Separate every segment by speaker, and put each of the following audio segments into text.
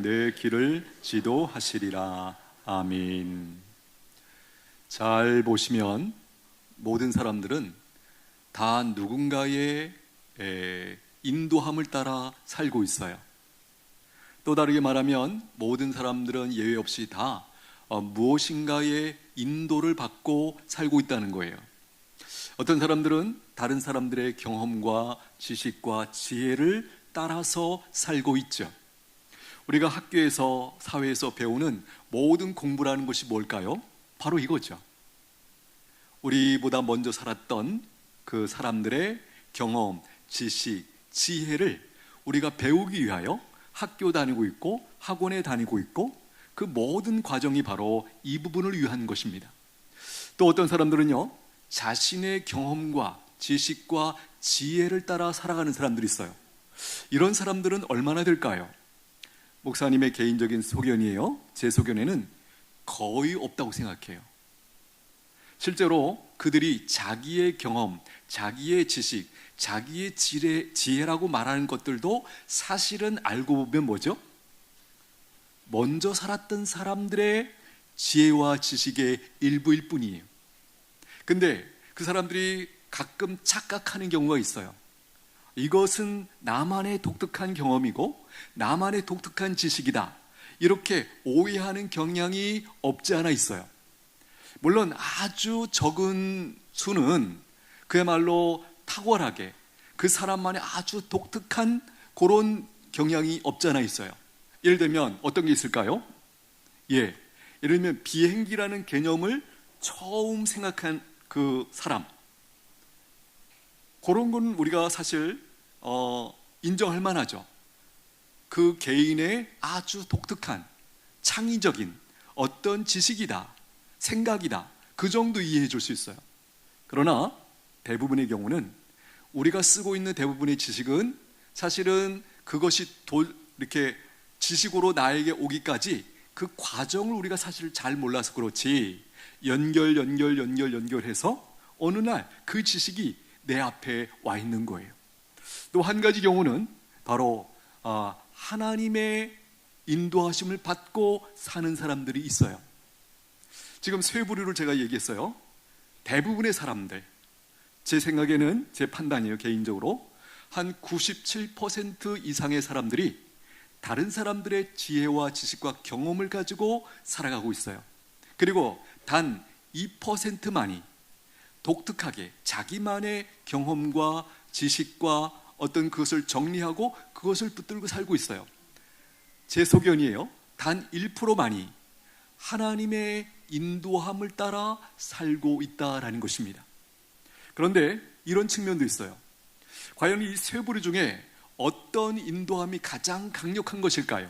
Speaker 1: 내 길을 지도하시리라. 아멘. 잘 보시면 모든 사람들은 다 누군가의 인도함을 따라 살고 있어요. 또 다르게 말하면 모든 사람들은 예외 없이 다 무엇인가의 인도를 받고 살고 있다는 거예요. 어떤 사람들은 다른 사람들의 경험과 지식과 지혜를 따라서 살고 있죠. 우리가 학교에서, 사회에서 배우는 모든 공부라는 것이 뭘까요? 바로 이거죠. 우리보다 먼저 살았던 그 사람들의 경험, 지식, 지혜를 우리가 배우기 위하여 학교 다니고 있고 학원에 다니고 있고, 그 모든 과정이 바로 이 부분을 위한 것입니다. 또 어떤 사람들은요, 자신의 경험과 지식과 지혜를 따라 살아가는 사람들이 있어요. 이런 사람들은 얼마나 될까요? 목사님의 개인적인 소견이에요. 제 소견에는 거의 없다고 생각해요. 실제로 그들이 자기의 경험, 자기의 지식, 자기의 지혜라고 말하는 것들도 사실은 알고 보면 뭐죠? 먼저 살았던 사람들의 지혜와 지식의 일부일 뿐이에요. 근데 그 사람들이 가끔 착각하는 경우가 있어요. 이것은 나만의 독특한 경험이고 나만의 독특한 지식이다, 이렇게 오해하는 경향이 없지 않아 있어요. 물론 아주 적은 수는 그야말로 탁월하게 그 사람만의 아주 독특한 그런 경향이 없지 않아 있어요. 예를 들면 어떤 게 있을까요? 예를 들면 비행기라는 개념을 처음 생각한 그 사람, 그런 건 우리가 사실 인정할 만하죠. 그 개인의 아주 독특한 창의적인 어떤 지식이다, 생각이다, 그 정도 이해해 줄 수 있어요. 그러나 대부분의 경우는 우리가 쓰고 있는 대부분의 지식은 사실은 그것이 이렇게 지식으로 나에게 오기까지 그 과정을 우리가 사실 잘 몰라서 그렇지, 연결해서 어느 날 그 지식이 내 앞에 와 있는 거예요. 또 한 가지 경우는 바로 하나님의 인도하심을 받고 사는 사람들이 있어요. 지금 세 부류를 제가 얘기했어요. 대부분의 사람들, 제 생각에는, 제 판단이에요, 개인적으로 한 97% 이상의 사람들이 다른 사람들의 지혜와 지식과 경험을 가지고 살아가고 있어요. 그리고 단 2%만이 독특하게 자기만의 경험과 지식과 어떤 그것을 정리하고 그것을 붙들고 살고 있어요. 제 소견이에요. 단 1%만이 하나님의 인도함을 따라 살고 있다라는 것입니다. 그런데 이런 측면도 있어요. 과연 이 세 부류 중에 어떤 인도함이 가장 강력한 것일까요?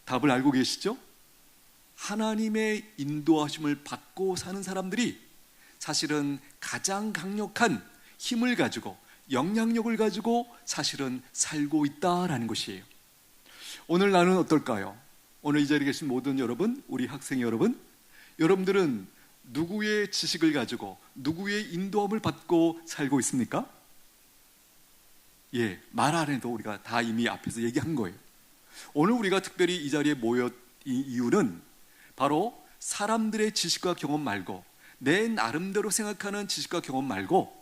Speaker 1: 답을 알고 계시죠? 하나님의 인도하심을 받고 사는 사람들이 사실은 가장 강력한 힘을 가지고, 영향력을 가지고 사실은 살고 있다라는 것이에요. 오늘 나는 어떨까요? 오늘 이 자리에 계신 모든 여러분, 우리 학생 여러분, 여러분들은 누구의 지식을 가지고 누구의 인도함을 받고 살고 있습니까? 말 안 해도 우리가 다 이미 앞에서 얘기한 거예요. 오늘 우리가 특별히 이 자리에 모였 이유는 바로 사람들의 지식과 경험 말고, 내 나름대로 생각하는 지식과 경험 말고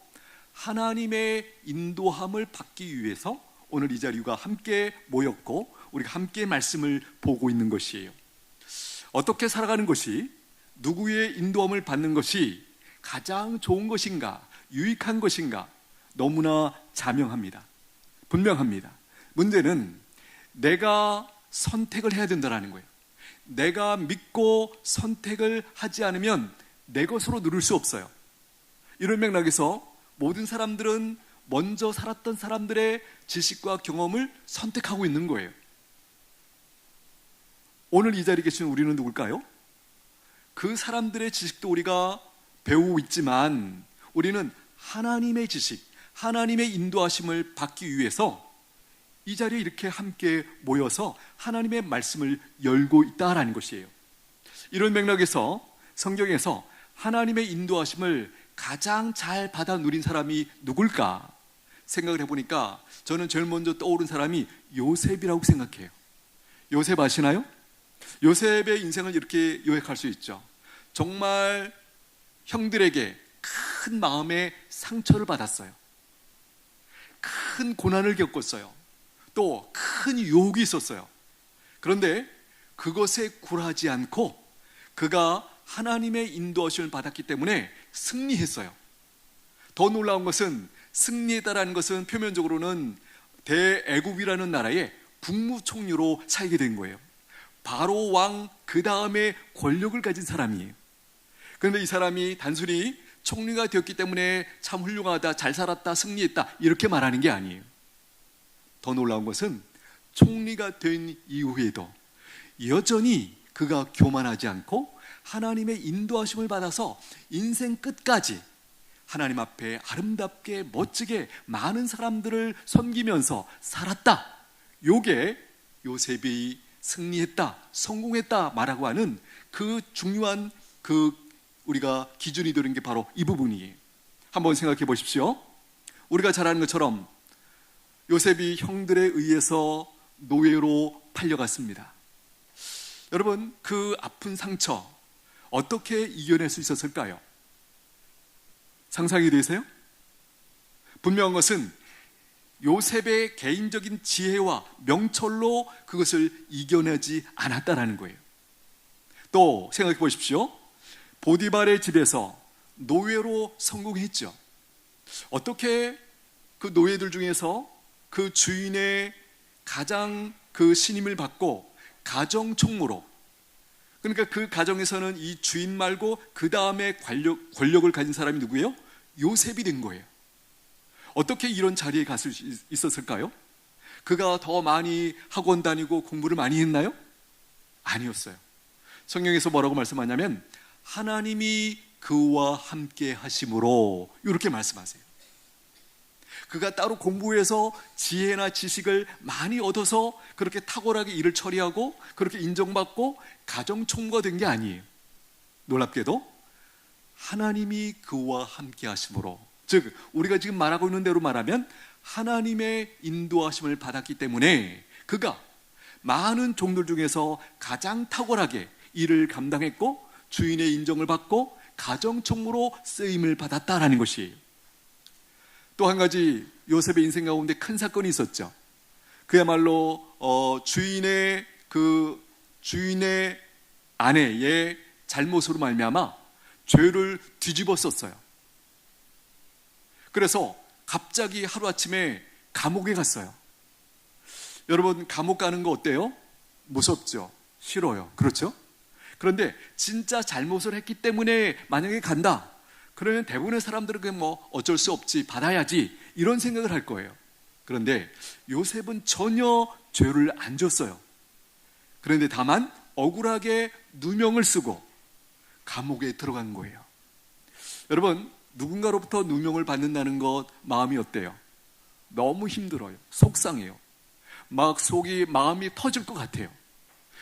Speaker 1: 하나님의 인도함을 받기 위해서 오늘 이 자리가 함께 모였고 우리가 함께 말씀을 보고 있는 것이에요. 어떻게 살아가는 것이, 누구의 인도함을 받는 것이 가장 좋은 것인가, 유익한 것인가, 너무나 자명합니다. 분명합니다. 문제는 내가 선택을 해야 된다는 거예요. 내가 믿고 선택을 하지 않으면 내 것으로 누릴 수 없어요. 이런 맥락에서 모든 사람들은 먼저 살았던 사람들의 지식과 경험을 선택하고 있는 거예요. 오늘 이 자리에 계신 우리는 누굴까요? 그 사람들의 지식도 우리가 배우고 있지만 우리는 하나님의 지식, 하나님의 인도하심을 받기 위해서 이 자리에 이렇게 함께 모여서 하나님의 말씀을 열고 있다라는 것이에요. 이런 맥락에서 성경에서 하나님의 인도하심을 가장 잘 받아 누린 사람이 누굴까? 생각을 해보니까 저는 제일 먼저 떠오른 사람이 요셉이라고 생각해요. 요셉 아시나요? 요셉의 인생을 이렇게 요약할 수 있죠. 정말 형들에게 큰 마음의 상처를 받았어요. 큰 고난을 겪었어요. 또 큰 유혹이 있었어요. 그런데 그것에 굴하지 않고 그가 하나님의 인도하심을 받았기 때문에 승리했어요. 더 놀라운 것은 승리했다라는 것은 표면적으로는 대애굽이라는 나라의 국무총리로 살게 된 거예요. 바로 왕 그 다음에 권력을 가진 사람이에요. 그런데 이 사람이 단순히 총리가 되었기 때문에 참 훌륭하다, 잘 살았다, 승리했다 이렇게 말하는 게 아니에요. 더 놀라운 것은 총리가 된 이후에도 여전히 그가 교만하지 않고 하나님의 인도하심을 받아서 인생 끝까지 하나님 앞에 아름답게 멋지게 많은 사람들을 섬기면서 살았다. 요게 요셉이 승리했다, 성공했다 말하고 하는 그 중요한 우리가 기준이 되는 게 바로 이 부분이에요. 한번 생각해 보십시오. 우리가 잘 아는 것처럼 요셉이 형들에 의해서 노예로 팔려갔습니다. 여러분, 그 아픈 상처 어떻게 이겨낼 수 있었을까요? 상상이 되세요? 분명한 것은 요셉의 개인적인 지혜와 명철로 그것을 이겨내지 않았다라는 거예요. 또 생각해 보십시오. 보디발의 집에서 노예로 성공했죠. 어떻게 그 노예들 중에서 그 주인의 가장 그 신임을 받고 가정 총무로, 그러니까 그 가정에서는 이 주인 말고 그 다음에 권력을 가진 사람이 누구예요? 요셉이 된 거예요. 어떻게 이런 자리에 갔을 수 있었을까요? 그가 더 많이 학원 다니고 공부를 많이 했나요? 아니었어요. 성경에서 뭐라고 말씀하냐면 하나님이 그와 함께 하심으로 이렇게 말씀하세요. 그가 따로 공부해서 지혜나 지식을 많이 얻어서 그렇게 탁월하게 일을 처리하고 그렇게 인정받고 가정총무가 된 게 아니에요. 놀랍게도 하나님이 그와 함께 하심으로, 즉 우리가 지금 말하고 있는 대로 말하면 하나님의 인도하심을 받았기 때문에 그가 많은 종들 중에서 가장 탁월하게 일을 감당했고 주인의 인정을 받고 가정총무로 쓰임을 받았다라는 것이에요. 또 한 가지 요셉의 인생 가운데 큰 사건이 있었죠. 그야말로 주인의 아내의 잘못으로 말미암아 죄를 뒤집었었어요. 그래서 갑자기 하루아침에 감옥에 갔어요. 여러분, 감옥 가는 거 어때요? 무섭죠? 싫어요. 그렇죠? 그런데 진짜 잘못을 했기 때문에 만약에 간다, 그러면 대부분의 사람들은 그냥 뭐 어쩔 수 없지, 받아야지 이런 생각을 할 거예요. 그런데 요셉은 전혀 죄를 안 졌어요. 그런데 다만 억울하게 누명을 쓰고 감옥에 들어간 거예요. 여러분, 누군가로부터 누명을 받는다는 것 마음이 어때요? 너무 힘들어요. 속상해요. 막 마음이 터질 것 같아요.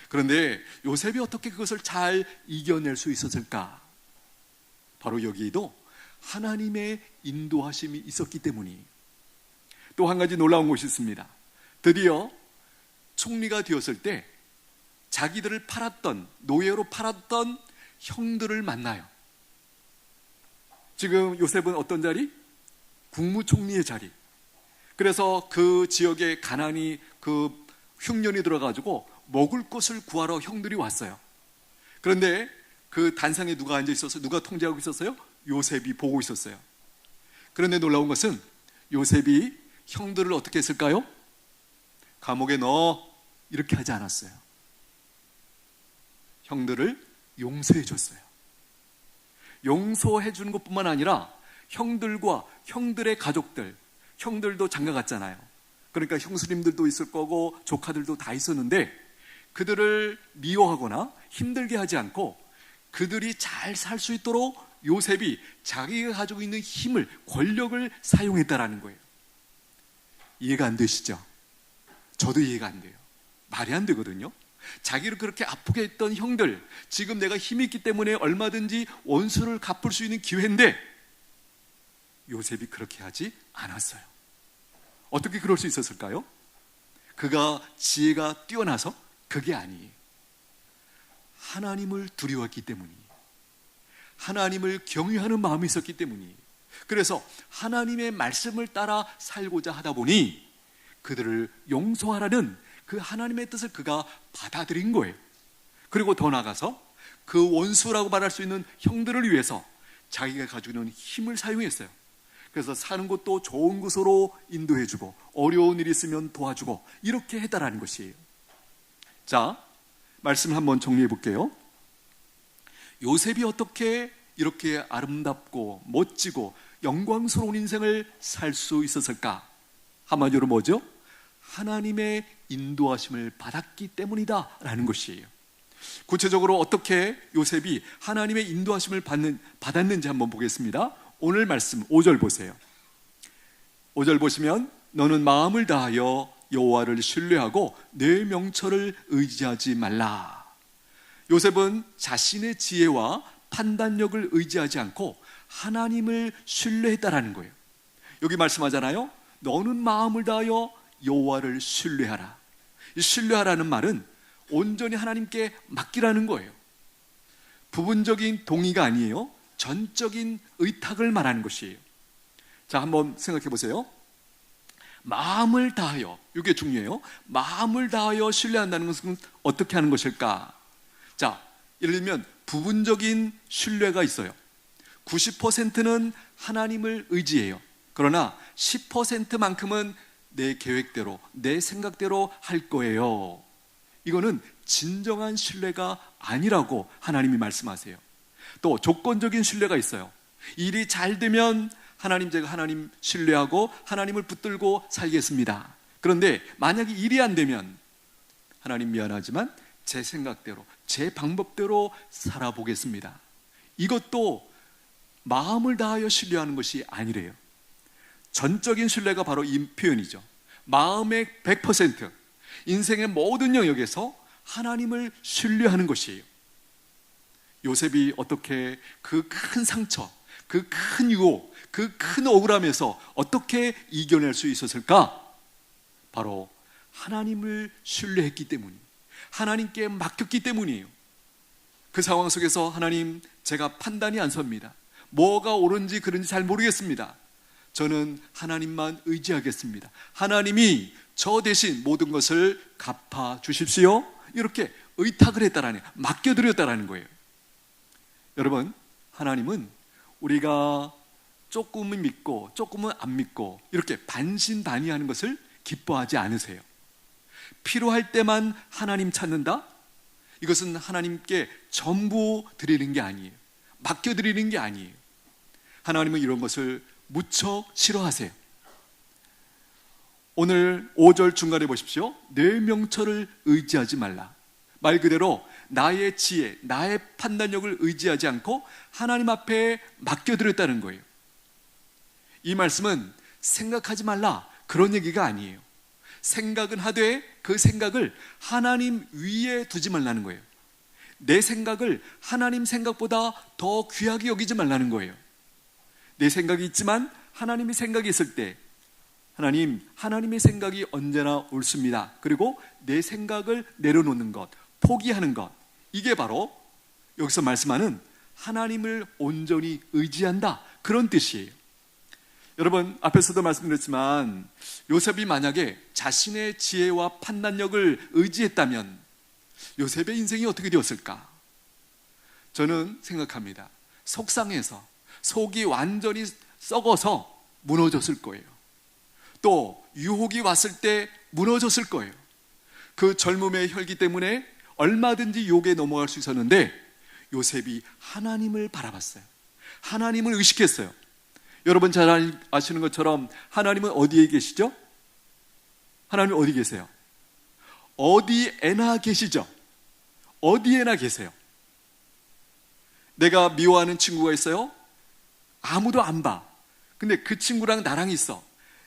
Speaker 1: 그런데 요셉이 어떻게 그것을 잘 이겨낼 수 있었을까? 바로 여기에도 하나님의 인도하심이 있었기 때문이에요. 또 한 가지 놀라운 것이 있습니다. 드디어 총리가 되었을 때 자기들을 노예로 팔았던 형들을 만나요. 지금 요셉은 어떤 자리? 국무총리의 자리. 그래서 그 지역에 가난이 흉년이 들어가지고 먹을 것을 구하러 형들이 왔어요. 그런데 그 단상에 누가 앉아 있었어요? 누가 통제하고 있었어요? 요셉이 보고 있었어요. 그런데 놀라운 것은 요셉이 형들을 어떻게 했을까요? 감옥에 넣어 이렇게 하지 않았어요. 형들을 용서해 줬어요. 용서해 주는 것뿐만 아니라 형들과 형들의 가족들, 형들도 장가 갔잖아요. 그러니까 형수님들도 있을 거고 조카들도 다 있었는데 그들을 미워하거나 힘들게 하지 않고 그들이 잘 살 수 있도록 요셉이 자기가 가지고 있는 힘을, 권력을 사용했다라는 거예요. 이해가 안 되시죠? 저도 이해가 안 돼요. 말이 안 되거든요. 자기를 그렇게 아프게 했던 형들, 지금 내가 힘이 있기 때문에 얼마든지 원수를 갚을 수 있는 기회인데 요셉이 그렇게 하지 않았어요. 어떻게 그럴 수 있었을까요? 그가 지혜가 뛰어나서? 그게 아니에요. 하나님을 두려웠기 때문이에요. 하나님을 경외하는 마음이 있었기 때문이에요. 그래서 하나님의 말씀을 따라 살고자 하다 보니 그들을 용서하라는 그 하나님의 뜻을 그가 받아들인 거예요. 그리고 더 나아가서 그 원수라고 말할 수 있는 형들을 위해서 자기가 가지고 있는 힘을 사용했어요. 그래서 사는 곳도 좋은 곳으로 인도해주고 어려운 일이 있으면 도와주고 이렇게 했다라는 것이에요. 자, 말씀을 한번 정리해 볼게요. 요셉이 어떻게 이렇게 아름답고 멋지고 영광스러운 인생을 살 수 있었을까? 한마디로 뭐죠? 하나님의 인도하심을 받았기 때문이다 라는 것이에요. 구체적으로 어떻게 요셉이 하나님의 인도하심을 받았는지 한번 보겠습니다. 오늘 말씀 5절 보세요. 5절 보시면 너는 마음을 다하여 여호와를 신뢰하고 내 명철을 의지하지 말라. 요셉은 자신의 지혜와 판단력을 의지하지 않고 하나님을 신뢰했다라는 거예요. 여기 말씀하잖아요. 너는 마음을 다하여 여호와를 신뢰하라. 이 신뢰하라는 말은 온전히 하나님께 맡기라는 거예요. 부분적인 동의가 아니에요. 전적인 의탁을 말하는 것이에요. 자, 한번 생각해 보세요. 마음을 다하여, 이게 중요해요. 마음을 다하여 신뢰한다는 것은 어떻게 하는 것일까? 자, 예를 들면 부분적인 신뢰가 있어요. 90%는 하나님을 의지해요. 그러나 10%만큼은 내 계획대로, 내 생각대로 할 거예요. 이거는 진정한 신뢰가 아니라고 하나님이 말씀하세요. 또 조건적인 신뢰가 있어요. 일이 잘 되면 제가 하나님 신뢰하고 하나님을 붙들고 살겠습니다. 그런데 만약에 일이 안 되면 하나님 미안하지만 제 생각대로, 제 방법대로 살아보겠습니다. 이것도 마음을 다하여 신뢰하는 것이 아니래요. 전적인 신뢰가 바로 이 표현이죠. 마음의 100%, 인생의 모든 영역에서 하나님을 신뢰하는 것이에요. 요셉이 어떻게 그 큰 상처, 그 큰 유혹, 그 큰 억울함에서 어떻게 이겨낼 수 있었을까? 바로 하나님을 신뢰했기 때문이에요. 하나님께 맡겼기 때문이에요. 그 상황 속에서 하나님, 제가 판단이 안 섭니다. 뭐가 옳은지 그른지 잘 모르겠습니다. 저는 하나님만 의지하겠습니다. 하나님이 저 대신 모든 것을 갚아 주십시오. 이렇게 의탁을 했다라는, 맡겨드렸다라는 거예요. 여러분, 하나님은 우리가 조금은 믿고 조금은 안 믿고 이렇게 반신반의하는 것을 기뻐하지 않으세요. 필요할 때만 하나님 찾는다? 이것은 하나님께 전부 드리는 게 아니에요. 맡겨드리는 게 아니에요. 하나님은 이런 것을 무척 싫어하세요. 오늘 5절 중간에 보십시오. 내 명철을 의지하지 말라. 말 그대로 나의 지혜, 나의 판단력을 의지하지 않고 하나님 앞에 맡겨드렸다는 거예요. 이 말씀은 생각하지 말라 그런 얘기가 아니에요. 생각은 하되 그 생각을 하나님 위에 두지 말라는 거예요. 내 생각을 하나님 생각보다 더 귀하게 여기지 말라는 거예요. 내 생각이 있지만 하나님의 생각이 있을 때 하나님의 생각이 언제나 옳습니다. 그리고 내 생각을 내려놓는 것, 포기하는 것, 이게 바로 여기서 말씀하는 하나님을 온전히 의지한다, 그런 뜻이에요. 여러분, 앞에서도 말씀드렸지만 요셉이 만약에 자신의 지혜와 판단력을 의지했다면 요셉의 인생이 어떻게 되었을까? 저는 생각합니다. 속상해서 속이 완전히 썩어서 무너졌을 거예요. 또 유혹이 왔을 때 무너졌을 거예요. 그 젊음의 혈기 때문에 얼마든지 유혹에 넘어갈 수 있었는데 요셉이 하나님을 바라봤어요. 하나님을 의식했어요. 여러분 잘 아시는 것처럼 하나님은 어디에 계시죠? 하나님 어디 계세요? 어디에나 계시죠? 어디에나 계세요. 내가 미워하는 친구가 있어요? 아무도 안 봐. 근데 그 친구랑 나랑 있어.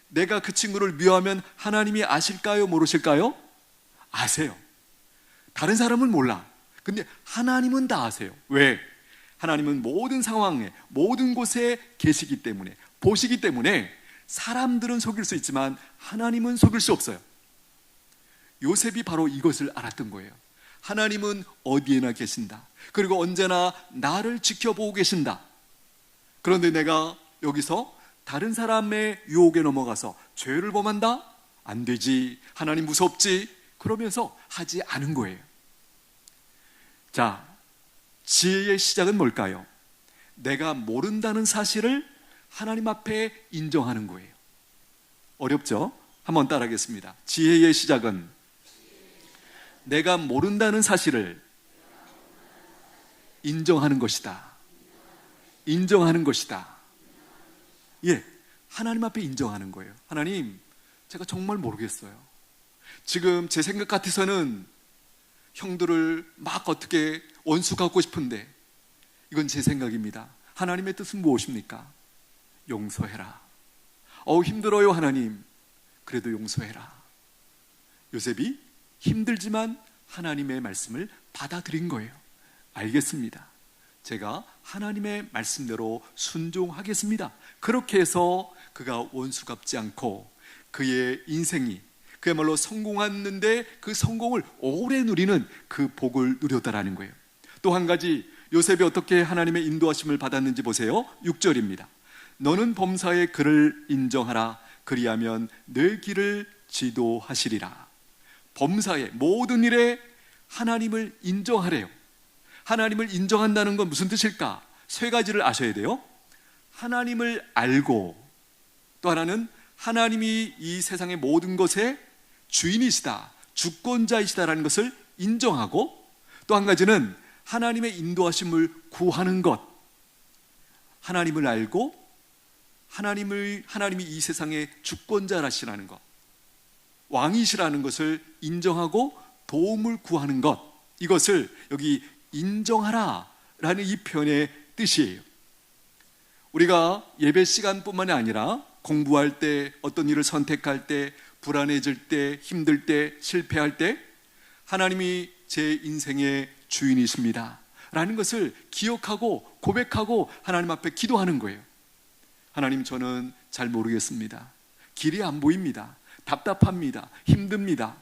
Speaker 1: 내가 그 친구를 미워하면 하나님이 아실까요? 모르실까요? 아세요. 다른 사람은 몰라. 근데 하나님은 다 아세요. 왜? 하나님은 모든 상황에, 모든 곳에 계시기 때문에, 보시기 때문에 사람들은 속일 수 있지만 하나님은 속일 수 없어요. 요셉이 바로 이것을 알았던 거예요. 하나님은 어디에나 계신다. 그리고 언제나 나를 지켜보고 계신다. 그런데 내가 여기서 다른 사람의 유혹에 넘어가서 죄를 범한다? 안 되지. 하나님 무섭지. 그러면서 하지 않은 거예요. 자, 지혜의 시작은 뭘까요? 내가 모른다는 사실을 하나님 앞에 인정하는 거예요. 어렵죠? 한번 따라하겠습니다. 지혜의 시작은 내가 모른다는 사실을 인정하는 것이다. 인정하는 것이다. 예, 하나님 앞에 인정하는 거예요. 하나님, 제가 정말 모르겠어요. 지금 제 생각 같아서는 형들을 막 어떻게 원수 갖고 싶은데 이건 제 생각입니다. 하나님의 뜻은 무엇입니까? 용서해라. 힘들어요 하나님. 그래도 용서해라. 요셉이 힘들지만 하나님의 말씀을 받아들인 거예요. 알겠습니다. 제가 하나님의 말씀대로 순종하겠습니다. 그렇게 해서 그가 원수 갚지 않고 그의 인생이 그야말로 성공했는데 그 성공을 오래 누리는 그 복을 누렸다라는 거예요. 또 한 가지 요셉이 어떻게 하나님의 인도하심을 받았는지 보세요. 6절입니다. 너는 범사의 그를 인정하라. 그리하면 내 길을 지도하시리라. 범사의 모든 일에 하나님을 인정하래요. 하나님을 인정한다는 건 무슨 뜻일까? 세 가지를 아셔야 돼요. 하나님을 알고, 또 하나는 하나님이 이 세상의 모든 것의 주인이시다, 주권자이시다라는 것을 인정하고, 또 한 가지는 하나님의 인도하심을 구하는 것. 하나님을 알고 하나님이 이 세상의 주권자라시라는 것, 왕이시라는 것을 인정하고 도움을 구하는 것, 이것을 여기 인정하라 라는 이 표현의 뜻이에요. 우리가 예배 시간뿐만이 아니라 공부할 때, 어떤 일을 선택할 때, 불안해질 때, 힘들 때, 실패할 때 하나님이 제 인생의 주인이십니다 라는 것을 기억하고 고백하고 하나님 앞에 기도하는 거예요. 하나님, 저는 잘 모르겠습니다. 길이 안 보입니다. 답답합니다. 힘듭니다.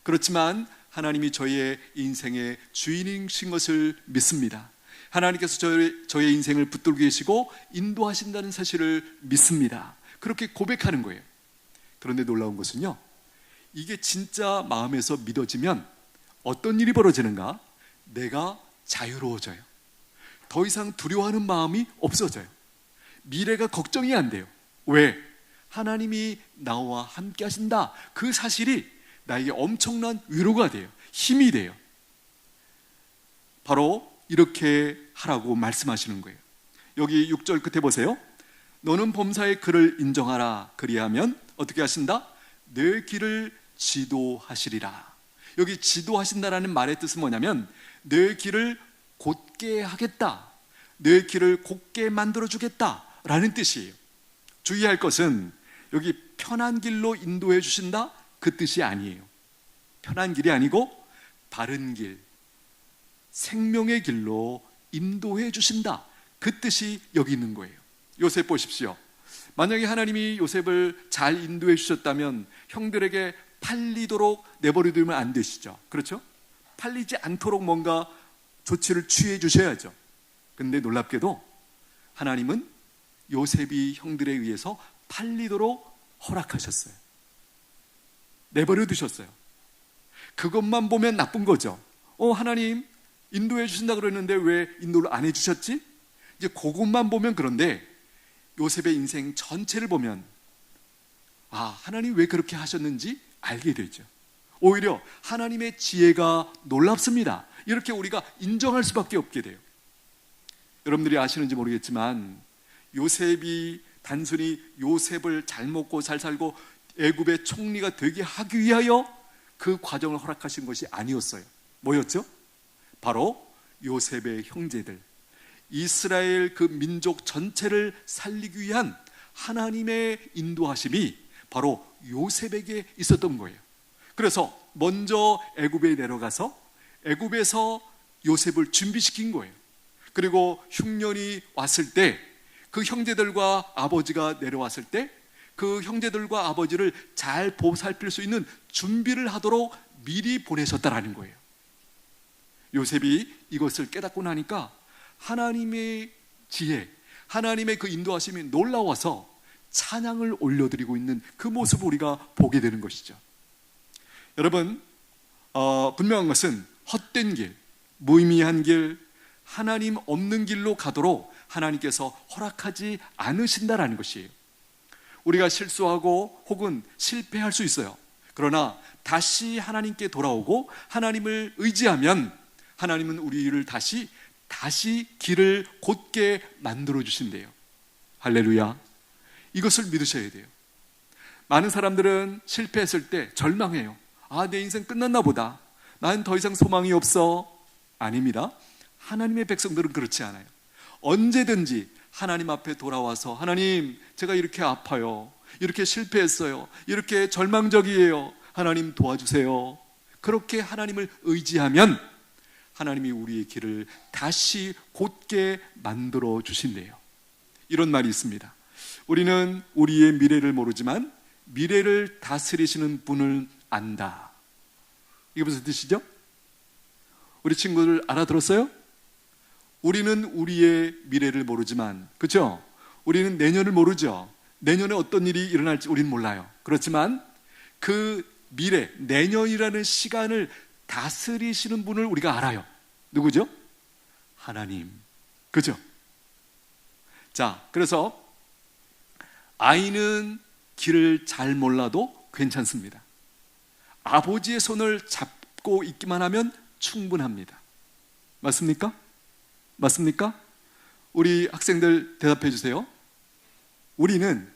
Speaker 1: 그렇지만 하나님이 저의 인생의 주인이신 것을 믿습니다. 하나님께서 저의 인생을 붙들고 계시고 인도하신다는 사실을 믿습니다. 그렇게 고백하는 거예요. 그런데 놀라운 것은요, 이게 진짜 마음에서 믿어지면 어떤 일이 벌어지는가? 내가 자유로워져요. 더 이상 두려워하는 마음이 없어져요. 미래가 걱정이 안 돼요. 왜? 하나님이 나와 함께 하신다, 그 사실이 나에게 엄청난 위로가 돼요. 힘이 돼요. 바로 이렇게 하라고 말씀하시는 거예요. 여기 6절 끝에 보세요. 너는 범사의 그를 인정하라. 그리하면 어떻게 하신다? 내 길을 지도하시리라. 여기 지도하신다라는 말의 뜻은 뭐냐면 내 길을 곧게 하겠다, 내 길을 곧게 만들어주겠다 라는 뜻이에요. 주의할 것은 여기 편한 길로 인도해 주신다, 그 뜻이 아니에요. 편한 길이 아니고 바른 길, 생명의 길로 인도해 주신다, 그 뜻이 여기 있는 거예요. 요셉 보십시오. 만약에 하나님이 요셉을 잘 인도해 주셨다면 형들에게 팔리도록 내버려두면 안 되시죠. 그렇죠? 팔리지 않도록 뭔가 조치를 취해 주셔야죠. 근데 놀랍게도 하나님은 요셉이 형들에 의해서 팔리도록 허락하셨어요. 내버려 두셨어요. 그것만 보면 나쁜 거죠. 하나님 인도해 주신다 그랬는데 왜 인도를 안 해주셨지? 이제 그것만 보면 그런데 요셉의 인생 전체를 보면 하나님 왜 그렇게 하셨는지 알게 되죠. 오히려 하나님의 지혜가 놀랍습니다. 이렇게 우리가 인정할 수밖에 없게 돼요. 여러분들이 아시는지 모르겠지만 요셉이 단순히 요셉을 잘 먹고 잘 살고 애굽의 총리가 되게 하기 위하여 그 과정을 허락하신 것이 아니었어요. 뭐였죠? 바로 요셉의 형제들, 이스라엘 그 민족 전체를 살리기 위한 하나님의 인도하심이 바로 요셉에게 있었던 거예요. 그래서 먼저 애굽에 내려가서 애굽에서 요셉을 준비시킨 거예요. 그리고 흉년이 왔을 때 그 형제들과 아버지가 내려왔을 때 그 형제들과 아버지를 잘 보살필 수 있는 준비를 하도록 미리 보내셨다라는 거예요. 요셉이 이것을 깨닫고 나니까 하나님의 지혜, 하나님의 그 인도하심이 놀라워서 찬양을 올려드리고 있는 그 모습을 우리가 보게 되는 것이죠. 여러분, 분명한 것은 헛된 길, 무의미한 길, 하나님 없는 길로 가도록 하나님께서 허락하지 않으신다라는 것이에요. 우리가 실수하고 혹은 실패할 수 있어요. 그러나 다시 하나님께 돌아오고 하나님을 의지하면 하나님은 우리를 다시 길을 곧게 만들어 주신대요. 할렐루야. 이것을 믿으셔야 돼요. 많은 사람들은 실패했을 때 절망해요. 내 인생 끝났나 보다. 난 더 이상 소망이 없어. 아닙니다. 하나님의 백성들은 그렇지 않아요. 언제든지 하나님 앞에 돌아와서 하나님, 제가 이렇게 아파요. 이렇게 실패했어요. 이렇게 절망적이에요. 하나님 도와주세요. 그렇게 하나님을 의지하면 하나님이 우리의 길을 다시 곧게 만들어 주신대요. 이런 말이 있습니다. 우리는 우리의 미래를 모르지만 미래를 다스리시는 분을 안다. 이게 무슨 뜻이죠? 우리 친구들 알아들었어요? 우리는 우리의 미래를 모르지만, 그렇죠? 우리는 내년을 모르죠. 내년에 어떤 일이 일어날지 우리는 몰라요. 그렇지만 그 미래, 내년이라는 시간을 다스리시는 분을 우리가 알아요. 누구죠? 하나님. 그죠? 자, 그래서 아이는 길을 잘 몰라도 괜찮습니다. 아버지의 손을 잡고 있기만 하면 충분합니다. 맞습니까? 맞습니까? 우리 학생들 대답해 주세요. 우리는,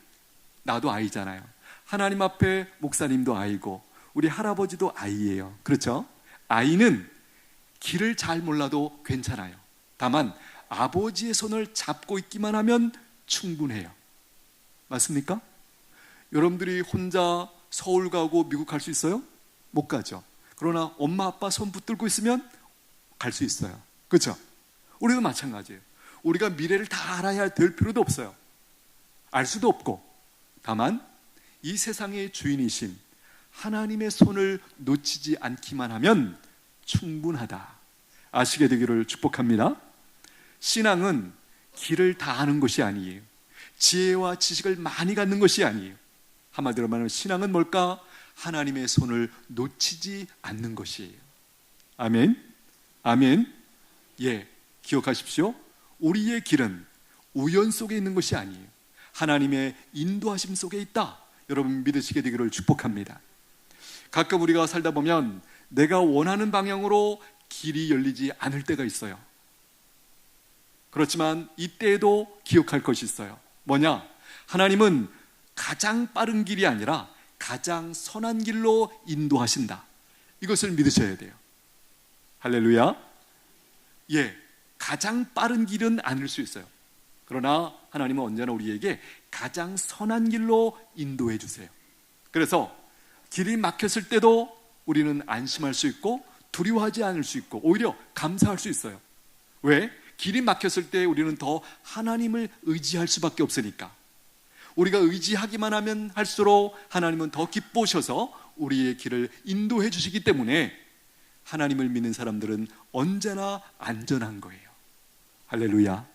Speaker 1: 나도 아이잖아요. 하나님 앞에 목사님도 아이고 우리 할아버지도 아이예요. 그렇죠? 아이는 길을 잘 몰라도 괜찮아요. 다만 아버지의 손을 잡고 있기만 하면 충분해요. 맞습니까? 여러분들이 혼자 서울 가고 미국 갈 수 있어요? 못 가죠. 그러나 엄마 아빠 손 붙들고 있으면 갈 수 있어요. 그렇죠? 우리도 마찬가지예요. 우리가 미래를 다 알아야 될 필요도 없어요. 알 수도 없고, 다만 이 세상의 주인이신 하나님의 손을 놓치지 않기만 하면 충분하다. 아시게 되기를 축복합니다. 신앙은 길을 다 아는 것이 아니에요. 지혜와 지식을 많이 갖는 것이 아니에요. 한마디로 말하면 신앙은 뭘까? 하나님의 손을 놓치지 않는 것이에요. 아멘. 아멘. 예, 기억하십시오. 우리의 길은 우연 속에 있는 것이 아니에요. 하나님의 인도하심 속에 있다. 여러분 믿으시게 되기를 축복합니다. 가끔 우리가 살다 보면 내가 원하는 방향으로 길이 열리지 않을 때가 있어요. 그렇지만 이때에도 기억할 것이 있어요. 뭐냐? 하나님은 가장 빠른 길이 아니라 가장 선한 길로 인도하신다. 이것을 믿으셔야 돼요. 할렐루야. 예, 가장 빠른 길은 아닐 수 있어요. 그러나 하나님은 언제나 우리에게 가장 선한 길로 인도해 주세요. 그래서 길이 막혔을 때도 우리는 안심할 수 있고 두려워하지 않을 수 있고 오히려 감사할 수 있어요. 왜? 길이 막혔을 때 우리는 더 하나님을 의지할 수밖에 없으니까. 우리가 의지하기만 하면 할수록 하나님은 더 기뻐하셔서 우리의 길을 인도해 주시기 때문에 하나님을 믿는 사람들은 언제나 안전한 거예요. 할렐루야.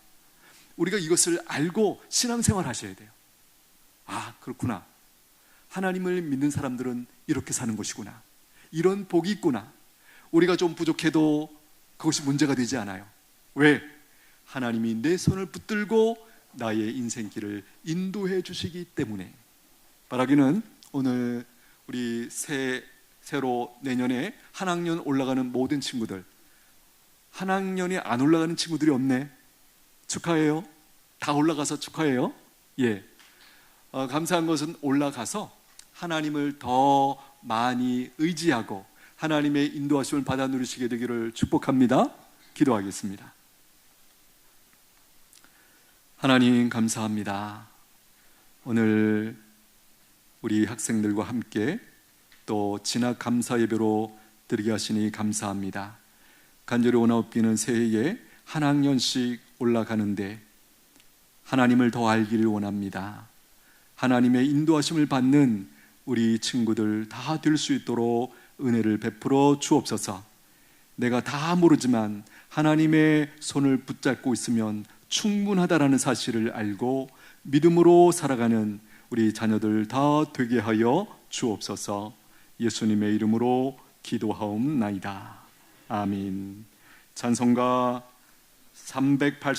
Speaker 1: 우리가 이것을 알고 신앙생활 하셔야 돼요. 그렇구나. 하나님을 믿는 사람들은 이렇게 사는 것이구나. 이런 복이 있구나. 우리가 좀 부족해도 그것이 문제가 되지 않아요. 왜? 하나님이 내 손을 붙들고 나의 인생길을 인도해 주시기 때문에. 바라기는 오늘 우리 새로 내년에 한 학년 올라가는 모든 친구들, 한 학년이 안 올라가는 친구들이 없네. 축하해요. 다 올라가서 축하해요. 예. 감사한 것은 올라가서 하나님을 더 많이 의지하고 하나님의 인도하심을 받아 누리시게 되기를 축복합니다. 기도하겠습니다. 하나님 감사합니다. 오늘 우리 학생들과 함께 또 진학 감사 예배로 드리게 하시니 감사합니다. 간절히 원하옵기는 새해에 한 학년씩 올라가는데 하나님을 더 알기를 원합니다. 하나님의 인도하심을 받는 우리 친구들 다 될 수 있도록 은혜를 베풀어 주옵소서. 내가 다 모르지만 하나님의 손을 붙잡고 있으면 충분하다라는 사실을 알고 믿음으로 살아가는 우리 자녀들 다 되게 하여 주옵소서. 예수님의 이름으로 기도하옵나이다. 아멘. 찬송가 380